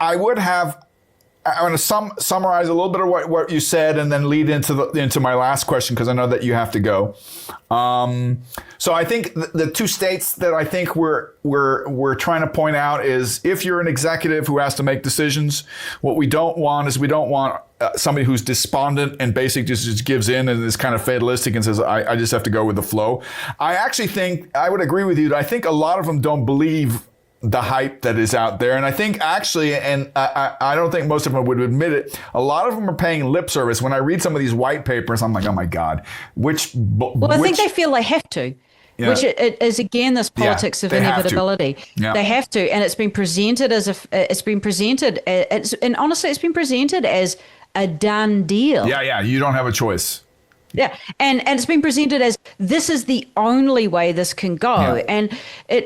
I would have. I want to summarize a little bit of what you said, and then lead into my last question, because I know that you have to go. So I think the two states that I think we're trying to point out is, if you're an executive who has to make decisions, what we don't want somebody who's despondent and basically just gives in and is kind of fatalistic and says, I just have to go with the flow. I actually think I would agree with you that I think a lot of them don't believe the hype that is out there. And I think actually, and I don't think most of them would admit it, a lot of them are paying lip service. When I read some of these white papers, I'm like, oh my God, I think they feel they have to. Yeah. Which is again this politics of inevitability. Yeah. They have to, and it's been presented as a done deal. Yeah, you don't have a choice. Yeah, and it's been presented as this is the only way this can go. Yeah. And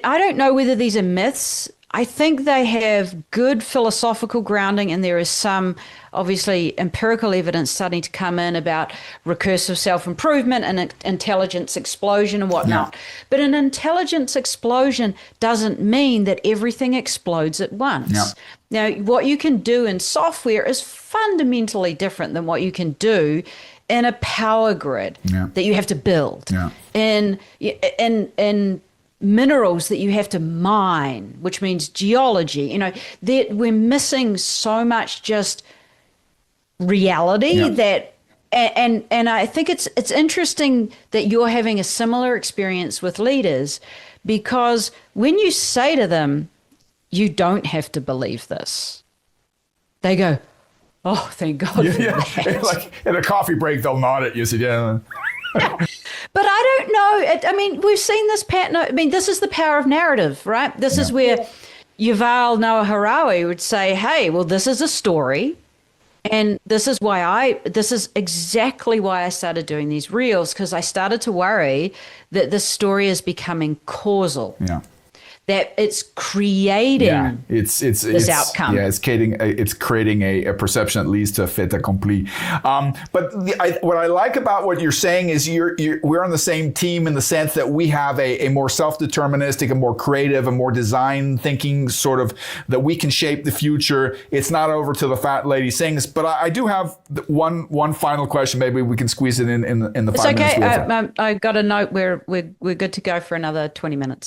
I don't know whether these are myths. I think they have good philosophical grounding, and there is some, obviously, empirical evidence starting to come in about recursive self-improvement and intelligence explosion and whatnot. Yeah. But an intelligence explosion doesn't mean that everything explodes at once. Yeah. Now, what you can do in software is fundamentally different than what you can do in a power grid that you have to build. Yeah. In minerals that you have to mine, which means geology. We're missing so much just reality that, and I think it's interesting that you're having a similar experience with leaders, because when you say to them, you don't have to believe this, they go, oh, thank God for that. Like in a coffee break, they'll nod at you and say, yeah. But I don't know. I mean, we've seen this pattern. I mean, this is the power of narrative, right? This is where Yuval Noah Harari would say, hey, well, this is a story. And this is exactly why I started doing these reels, because I started to worry that this story is becoming causal. Yeah. That it's creating this outcome. Yeah, it's creating a perception that leads to a fait accompli. But what I like about what you're saying is we're on the same team in the sense that we have a more self-deterministic, a more creative, a more design thinking sort of, that we can shape the future. It's not over till the fat lady sings. But I do have one final question. Maybe we can squeeze it in the 5 minutes. It's okay. I got a note where we're good to go for another 20 minutes.